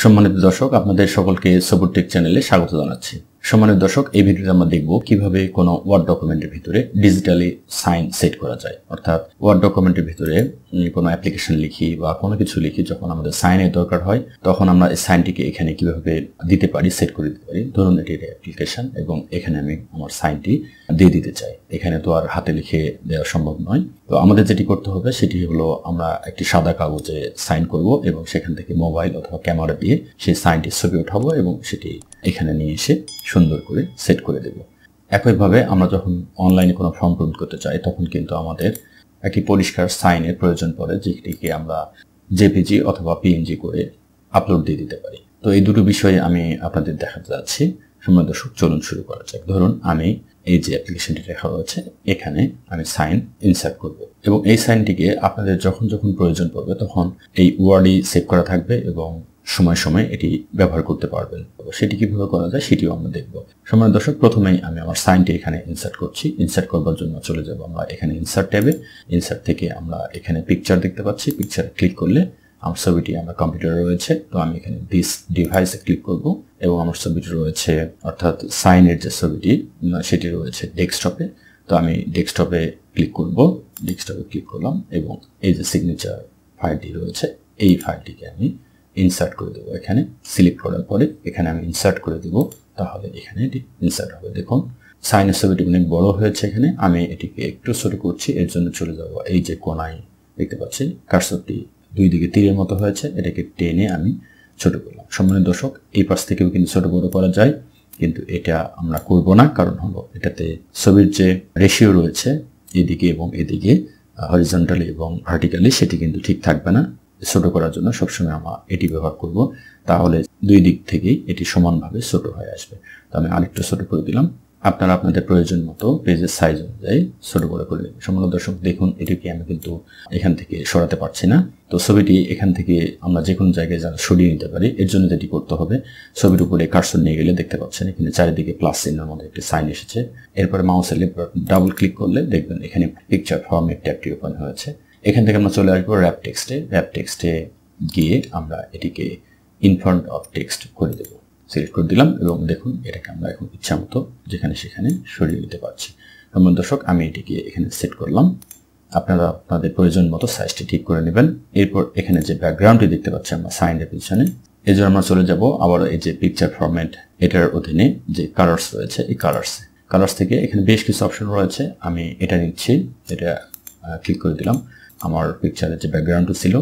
সম্মানিত দর্শক, আপনাদের সকলকে সবুর টেক চ্যানেলে স্বাগত জানাচ্ছি। সম্মানিত দর্শক, এই ভিডিওতে আমরা দেখব কিভাবে কোনো ওয়ার্ড ডকুমেন্টের ভিতরে ডিজিটালি সাইন সেট করা যায়। অর্থাৎ ওয়ার্ড ডকুমেন্টের ভিতরে কোনো অ্যাপ্লিকেশন লিখি বা কোনো কিছু লিখি, যখন আমাদের সাইনের দরকার হয় তখন আমরা এই সাইনটিকে এখানে কিভাবে দিতে পারি, সেট করে দিতে পারি। ধরুন এটি অ্যাপ্লিকেশন এবং এখানে আমি আমার সাইনটি দিয়ে দিতে চাই। এখানে তো আর হাতে লিখে দেওয়া সম্ভব নয়। তো আমাদের যেটি করতে হবে সেটি হলো, আমরা একটি সাদা কাগজে সাইন করব এবং সেখান থেকে মোবাইল অথবা ক্যামেরা দিয়ে সেই সাইনটির ছবি উঠাবো এবং সেটি এখানে নিয়ে এসে সুন্দর করে সেট করে দেব। একইভাবে আমরা যখন অনলাইনে কোনো ফর্ম পূরণ করতে চাই তখন কিন্তু আমাদের একটি পরিষ্কার সাইনের প্রয়োজন পড়ে, যেটিকে আমরা জেপিজি অথবা পিএনজি করে আপলোড দিয়ে দিতে পারি। তো এই দুটো বিষয়ে আমি আপনাদের দেখাতে যাচ্ছি। সম্মানিত দর্শক, চলুন শুরু করা যাক। ধরুন আমি এই যে অ্যাপ্লিকেশনটি লেখা রয়েছে এখানে আমি সাইন ইনসার্ট করব এবং এই সাইনটিকে আপনাদের যখন যখন প্রয়োজন পড়বে তখন এই ওয়ার্ডই সেভ করা থাকবে এবং সময় সময় এটি ব্যবহার করতে পারবেন। সেটি কিভাবে করা যায় সেটিও আমরা দেখব। সম্মানিত দর্শক, প্রথমেই আমি আমার সাইনটি এখানে ইনসার্ট করছি। ইনসার্ট করবার জন্য চলে যাব আমরা এখানে ইনসার্ট ট্যাবে। ইনসার্ট থেকে আমরা এখানে পিকচার দেখতে পাচ্ছি। পিকচারে ক্লিক করলে আমার ছবিটি আমার কম্পিউটারে রয়েছে। তো আমি এখানে দিস ডিভাইসে ক্লিক করব এবং আমার ছবিটি রয়েছে, অর্থাৎ সাইনের যে ছবিটি সেটি রয়েছে ডেস্কটপে। তো আমি ডেস্কটপে ক্লিক করব। ডেস্কটপে ক্লিক করলাম এবং এই যে সিগনেচার ফাইলটি রয়েছে এই ফাইলটিকে আমি ইনসার্ট করে দেবো। এখানে সিলেক্ট করার পরে এখানে আমি ইনসার্ট করে দেব, তাহলে এখানে এটি ইনসার্ট হবে। দেখুন সাইনের ছবিটি অনেক বড় হয়েছে। এখানে আমি এটিকে একটু ছোট করছি, এর জন্য চলে যাব এই যে কোনায় দেখতে পাচ্ছি কার্সরটি দুই দিকে তীরের মতো হয়েছে, এটাকে টেনে আমি ছোট করলাম। সম্মানিত দর্শক, এই পাশ থেকেও কিন্তু ছোট বড় করা যায়, কিন্তু এটা আমরা করব না। কারণ হলো এটাতে ছবির যে রেশিও রয়েছে এদিকে এবং এদিকে, হরিজন্টালি এবং ভার্টিক্যালি, সেটি কিন্তু ঠিক থাকবে না। ছোট করার জন্য সবসময় আমরা এটি ব্যবহার করব, তাহলে দুই দিক থেকেই এটি সমানভাবে ছোট হয়ে আসবে। তো আমি আরেকটু ছোট করে দিলাম। আপনারা আপনাদের প্রয়োজন মতো পেজের সাইজ অনুযায়ী ছোট বড় করে নেবেন। সম্মানিত দর্শক, দেখুন এটিকে আমি কিন্তু এখান থেকে সরাতে পারছি না। তো ছবিটি এখান থেকে আমরা যে কোনো জায়গায় সরিয়ে নিতে পারি। এর জন্য যেটি করতে হবে, ছবির উপরে কার্সর নিয়ে গেলে দেখতে পাচ্ছেন এখানে চারিদিকে প্লাস চিহ্নের মধ্যে একটি সাইন এসেছে। এরপরে মাউসের লেফট বাটন ডাবল ক্লিক করলে দেখবেন এখানে পিকচার ফরম্যাট ট্যাবটি ওপেন হয়েছে। এখান থেকে আমরা চলে আসবো র্যাপ টেক্সটে। র্যাপ টেক্সটে গিয়ে আমরা এটিকে ইন ফ্রন্ট অফ টেক্সট করে দেব। সিলেক্ট করে দিলাম এবং দেখুন এটাকে আমরা এখন ইচ্ছা মতো যেখানে সেখানে সরিয়ে নিতে পারছি। সম্মানিত দর্শক, আমি এটিকে এখানে সেট করলাম। আপনারা আপনাদের প্রয়োজন মতো সাইজটি ঠিক করে নেবেন। এরপর এখানে যে ব্যাকগ্রাউন্ডটি দেখতে পাচ্ছি আমরা সাইনের পিছনে, এই জন্য আমরা চলে যাব আবার এই যে পিকচার ফরম্যাট, এটার অধীনে যে কালার্স রয়েছে এই কালার্স থেকে এখানে বেশ কিছু অপশন রয়েছে। আমি এটা নিচ্ছি, এটা ক্লিক করে দিলাম। আমার পিকচারের যে ব্যাকগ্রাউন্ডটি ছিল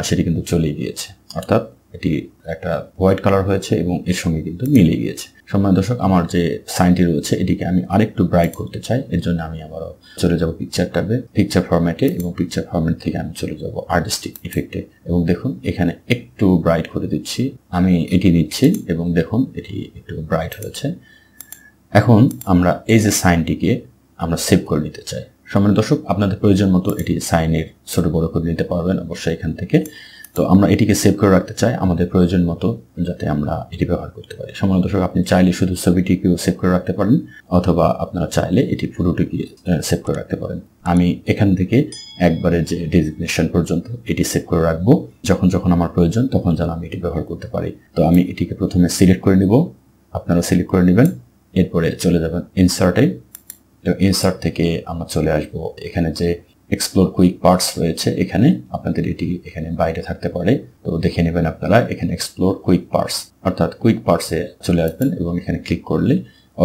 সেটি কিন্তু চলে গিয়েছে, অর্থাৎ এটি একটা হোয়াইট কালার হয়েছে এবং এর সঙ্গে কিন্তু মিলে গিয়েছে। সম্মানিত দর্শক, আমার যে সাইনটি রয়েছে এটিকে আমি আরেকটু ব্রাইট করতে চাই। এর জন্য আমি আবারও চলে যাব পিকচার ট্যাবে, পিকচার ফরম্যাটে, এবং পিকচার ফরম্যাট থেকে আমি চলে যাব আর্টিস্টিক ইফেক্টে এবং দেখুন এখানে একটু ব্রাইট করে দিচ্ছি। আমি এটি নিচ্ছি এবং দেখুন এটি একটু ব্রাইট হয়েছে। এখন আমরা এই যে সাইনটিকে আমরা সেভ করে নিতে চাই। সম্মানিত দর্শক, আপনাদের প্রয়োজন মতো এটি সাইনের ছোট বড় করে নিতে পারবেন অবশ্যই এখান থেকে। তো আমরা এটিকে সেভ করে রাখতে চাই আমাদের প্রয়োজন মতো, যাতে আমরা এটি ব্যবহার করতে পারি। সম্মানিত দর্শক, আপনি চাইলে শুধু ছবিটিকেও সেভ করে রাখতে পারেন অথবা আপনারা চাইলে এটি পুরোটিকে সেভ করে রাখতে পারেন। আমি এখান থেকে একবারে যে ডেজিগনেশন পর্যন্ত এটি সেভ করে রাখবো, যখন যখন আমার প্রয়োজন তখন যেন আমি এটি ব্যবহার করতে পারি। তো আমি এটিকে প্রথমে সিলেক্ট করে নিব, আপনারা সিলেক্ট করে নেবেন। এরপরে চলে যাবেন ইনসার্টে। ইনসার্ট থেকে আমরা চলে আসব এখানে যে এক্সপ্লোর কুইক পার্টস রয়েছে, এখানে আপনাদের এটি এখানে বাইরে থাকতে পারে, তো দেখে নেবেন আপনারা। এখানে এক্সপ্লোর কুইক পার্টস, অর্থাৎ কুইক পার্টসে চলে আসবেন এবং এখানে ক্লিক করলে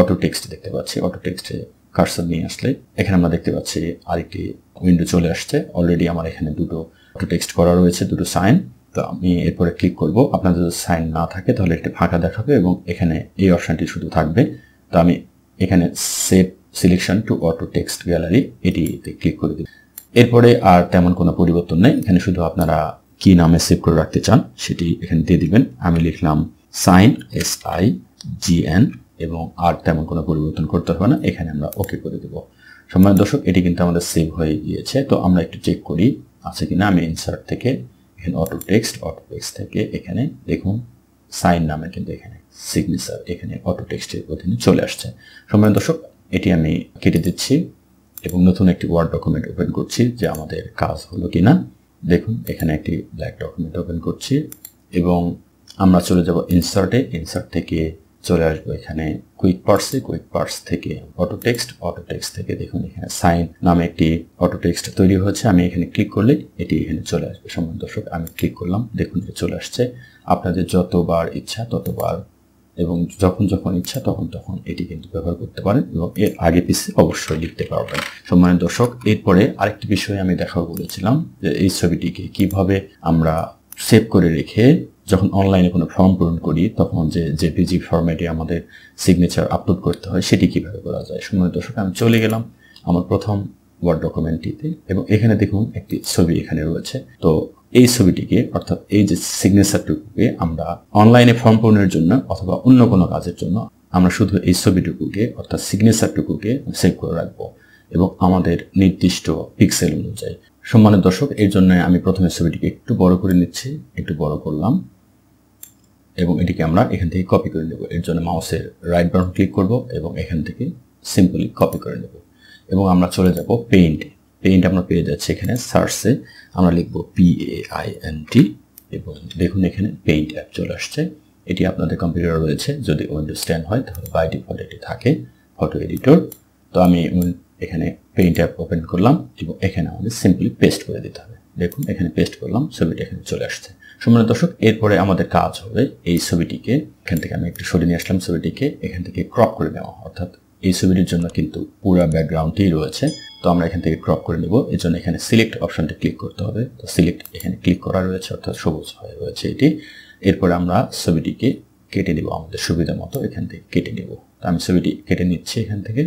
অটো টেক্সট দেখতে পাচ্ছি। অটো টেক্সটে কার্সর নিয়ে আসলে এখানে আমরা দেখতে পাচ্ছি আরেকটি উইন্ডো চলে আসছে। অলরেডি আমার এখানে দুটো অটো টেক্সট করা রয়েছে, দুটো সাইন। তো আমি এরপরে ক্লিক করব। আপনাদের যদি সাইন না থাকে তাহলে একটি ফাঁকা দেখাবে এবং এখানে এই অপশনটি শুধু থাকবে। তো আমি এখানে set selection to auto text gallery এটিতে ক্লিক করে দিই। এরপরে আর তেমন কোনো পরিবর্তন নেই, এখানে শুধু আপনারা কি নামে সেভ করে রাখতে চান সেটি এখানে দিয়ে দিবেন। আমি লিখলাম সাইন, SIGN, এবং আর তেমন কোনো পরিবর্তন করতে হবে না। এখানে আমরা ওকে করে দেব। সম্মানিত দর্শক, এটি কিন্তু আমাদের সেভ হয়ে গিয়েছে। তো আমরা একটু চেক করি আছে কিনা। আমি ইনসার্ট থেকে এখানে অটো টেক্সট থেকে এখানে দেখুন সাইন নামে কিন্তু এখানে সিগনেচার এখানে অটো টেক্সটের অধীনে চলে আসছে। সম্মানিত দর্শক, এটি আমি কেটে দিচ্ছি এবং নতুন একটি ওয়ার্ড ডকুমেন্ট ওপেন করছি যে আমাদের কাজ হলো কিনা। দেখুন এখানে একটি ব্ল্যাক ডকুমেন্ট ওপেন করছি এবং আমরা চলে যাব ইনসার্টে, ইনসার্ট থেকে চলে আসবো এখানে কুইক পার্টসে, কুইক পার্টস থেকে অটো টেক্সট থেকে দেখুন এখানে সাইন নামে একটি অটো টেক্সট তৈরি হয়েছে। আমি এখানে ক্লিক করলে এটি এখানে চলে আসবে। সম্মানিত দর্শক, আমি ক্লিক করলাম, দেখুন চলে আসছে। আপনাদের যতবার ইচ্ছা ততবার এবং যখন যখন ইচ্ছা তখন তখন এটি কিন্তু ব্যবহার করতে পারেন এবং এর আগে পিছে অবশ্যই লিখতে পারবেন। সম্মানিত দর্শক, এরপরে আরেকটি বিষয় আমি দেখাবো বলেছিলাম যে এই ছবিটিকে কিভাবে আমরা সেভ করে রেখে যখন অনলাইনে কোনো ফর্ম পূরণ করি তখন যে জেপিজি ফরম্যাটে আমাদের সিগনেচার আপলোড করতে হয় সেটি কিভাবে করা যায়। সম্মানিত দর্শক, আমি চলে গেলাম আমার প্রথম ওয়ার্ড ডকুমেন্টটিতে এবং এখানে দেখুন একটি ছবি এখানে রয়েছে। তো এই ছবিটিকে অর্থাৎ এই যে সিগনেচারটুকুকে আমরা অনলাইনে ফর্ম পূরণের জন্য অথবা অন্য কোনো কাজের জন্য আমরা শুধু এই ছবিটুকুকে অর্থাৎ সিগনেচারটুকুকে সেভ করে রাখবো এবং আমাদের নির্দিষ্ট পিক্সেল অনুযায়ী। সম্মানিত দর্শক, এর জন্য আমি প্রথমে ছবিটিকে একটু বড় করে নিচ্ছি, একটু বড় করলাম এবং এটিকে আমরা এখান থেকে কপি করে নেব। এর জন্য মাউসের রাইট বাটন ক্লিক করব এবং এখান থেকে সিম্পলি কপি করে নেব এবং আমরা চলে যাব পেইন্টে। পেইন্ট আমরা পেয়ে যাচ্ছি এখানে সার্চে আমরা লিখব PAINT এবং দেখুন এখানে পেইন্ট অ্যাপ চলে আসছে। এটি আপনাদের কম্পিউটারে রয়েছে, যদি উইন্ডোজ 10 হয় তাহলে বাই ডিফল্ট এটি থাকে ফটো এডিটর। তো আমি এখানে পেইন্ট অ্যাপ ওপেন করলাম এবং এখানে আমাদের সিম্পলি পেস্ট করে দিতে হবে। দেখুন এখানে পেস্ট করলাম, ছবিটা এখানে চলে আসছে। সম্মানিত দর্শক, এরপরে আমাদের কাজ হবে এই ছবিটিকে এখান থেকে আমি একটু সরিয়ে নিয়ে আসলাম, ছবিটিকে এখান থেকে ক্রপ করে নেওয়া। অর্থাৎ এই ছবিটির জন্য কিন্তু পুরো ব্যাকগ্রাউন্ডটি রয়েছে, তো আমরা এখান থেকে ক্রপ করে নেব। এর জন্য এখানে সিলেক্ট অপশনটা ক্লিক করতে হবে। তো সিলেক্ট এখানে ক্লিক করা রয়েছে অর্থাৎ সবুজ হয়ে রয়েছে এটি। এরপরে আমরা ছবিটিকে কেটে নেব আমাদের সুবিধা মতো, এখান থেকে কেটে নেব। তো আমি ছবিটি কেটে নিচ্ছি এখান থেকে,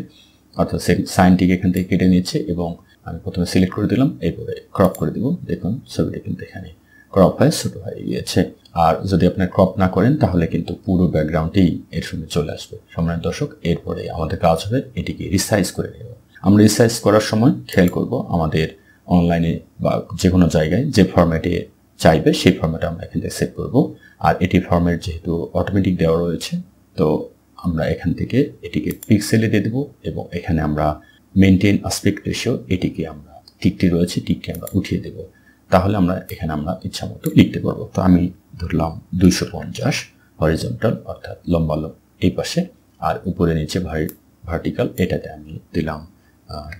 অর্থাৎ সাইনটিকে এখান থেকে কেটে নিচ্ছে এবং আমি প্রথমে সিলেক্ট করে দিলাম, এরপরে ক্রপ করে দিব। দেখুন ছবিটি কিন্তু এখানে ক্রপ হয়ে ছোট হয়ে গিয়েছে। আর যদি আপনি ক্রপ না করেন তাহলে কিন্তু পুরো ব্যাকগ্রাউন্ডটি এর সঙ্গে চলে আসবে। সম্মানিত দর্শক, এরপরে আমাদের কাজ হবে এটিকে রিসাইজ করে নেব। আমরা রিসাইজ করার সময় খেয়াল করব আমাদের অনলাইনে বা যে কোনো জায়গায় যে ফরম্যাটে চাইবে সেই ফরম্যাটে আমরা এখান থেকে সেভ করব। আর এটি ফরম্যাট যেহেতু অটোমেটিক দেওয়া রয়েছে, তো আমরা এখান থেকে এটিকে পিক্সেলে দিয়ে দেবো এবং এখানে আমরা মেনটেন অ্যাসপেক্ট রেশিও এটিকে আমরা টিকটি রয়েছে টিকটি আমরা উঠিয়ে দেব। তাহলে আমরা এখানে আমরা ইচ্ছা মতো লিখতে পারবো। তো আমি ধরলাম 250 হরিজন্টাল অর্থাৎ লম্বা এই পাশে, আর উপরে নিচে ভার্টিক্যাল এটাতে আমি দিলাম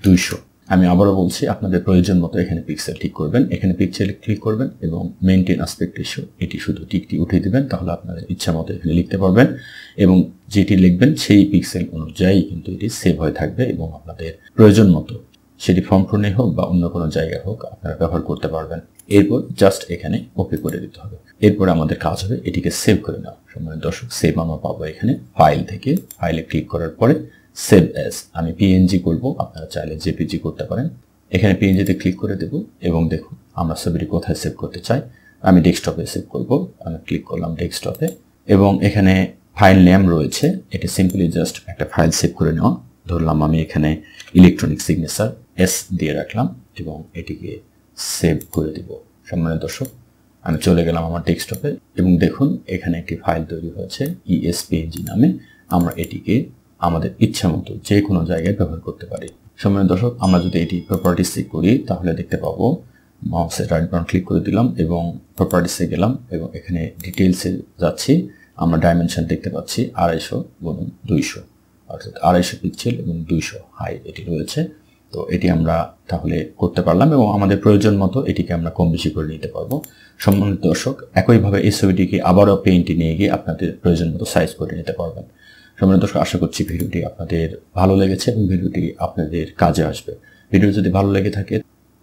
200। আমি আবারও বলছি, আপনাদের প্রয়োজন মতো এখানে পিক্সেল ঠিক করবেন, এখানে পিক্সেল ক্লিক করবেন এবং মেনটেন অ্যাসপেক্ট রেশিও এটি শুধু টিকটি উঠিয়ে দিবেন। তাহলে আপনাদের ইচ্ছা মতো এখানে লিখতে পারবেন এবং যেটি লিখবেন সেই পিক্সেল অনুযায়ী কিন্তু এটি সেভ হয়ে থাকবে এবং আপনাদের প্রয়োজন মতো সেটি ফর্ম পূরণে হোক বা অন্য কোনো জায়গায় হোক আপনারা ব্যবহার করতে পারবেন। এরপর জাস্ট এখানে ওকে করে দিতে হবে। এরপর আমাদের কাজ হবে এটিকে সেভ করে নেওয়া। সম্মানিত দর্শক, সেভ আমরা পাবো এখানে ফাইল থেকে, ফাইলে ক্লিক করার পরে সেভ অ্যাজ, আমি PNG করব, আপনারা চাইলে JPG করতে পারেন। এখানে PNG-তে ক্লিক করে দেব এবং দেখুন আমরা ছবিটি কোথায় সেভ করতে চাই। আমি ডেস্কটপে সেভ করব, আমি ক্লিক করলাম ডেস্কটপে এবং এখানে ফাইল নেম রয়েছে, এটি সিম্পলি জাস্ট একটা ফাইল সেভ করে নেওয়া। ধরলাম আমি এখানে ইলেকট্রনিক সিগনেচার S দিয়ে রাখলাম এবং এটিকে সেভ করে দিব। সম্মানিত দর্শক, আমি চলে গেলাম আমার ডেস্কটপে এবং দেখুন এখানে একটি ফাইল তৈরি হয়েছে ESPNG নামে। আমরা এটিকে আমাদের ইচ্ছা মতো যে কোনো জায়গায় ব্যবহার করতে পারি। সম্মানিত দর্শক, আমরা যদি এটি প্রপার্টিসে করি তাহলে দেখতে পাবো মাউসের রাইট বাটন ক্লিক করে দিলাম এবং প্রপার্টিসে গেলাম এবং এখানে ডিটেলসে যাচ্ছি। আমরা ডাইমেনশন দেখতে পাচ্ছি 250x200 অর্থাৎ 250 পিক্সেল এবং 200 হাইট এটি রয়েছে। তো এটি আমরা তাহলে করতে পারলাম এবং আমাদের প্রয়োজন মতো এটিকে আমরা কম বেশি করে নিতে পারবো। সম্মানিত দর্শক, একইভাবে এই ছবিটিকে আবারও পেইন্টে নিয়ে গিয়ে আপনাদের প্রয়োজন মতো সাইজ করে নিতে পারবেন। সম্মানিত দর্শক, আশা করছি ভিডিওটি আপনাদের ভালো লেগেছে এবং ভিডিওটি আপনাদের কাজে আসবে। ভিডিও যদি ভালো লেগে থাকে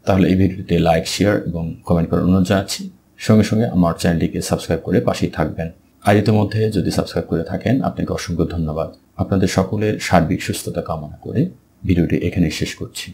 তাহলে এই ভিডিওটিতে লাইক, শেয়ার এবং কমেন্ট করার অনুরোধ জানাচ্ছি। সঙ্গে সঙ্গে আমার চ্যানেলটিকে সাবস্ক্রাইব করে পাশেই থাকবেন। আর ইতিমধ্যে যদি সাবস্ক্রাইব করে থাকেন আপনাকে অসংখ্য ধন্যবাদ। আপনাদের সকলের সার্বিক সুস্থতা কামনা করে ভিডিওটি এখানে শেষ করছি।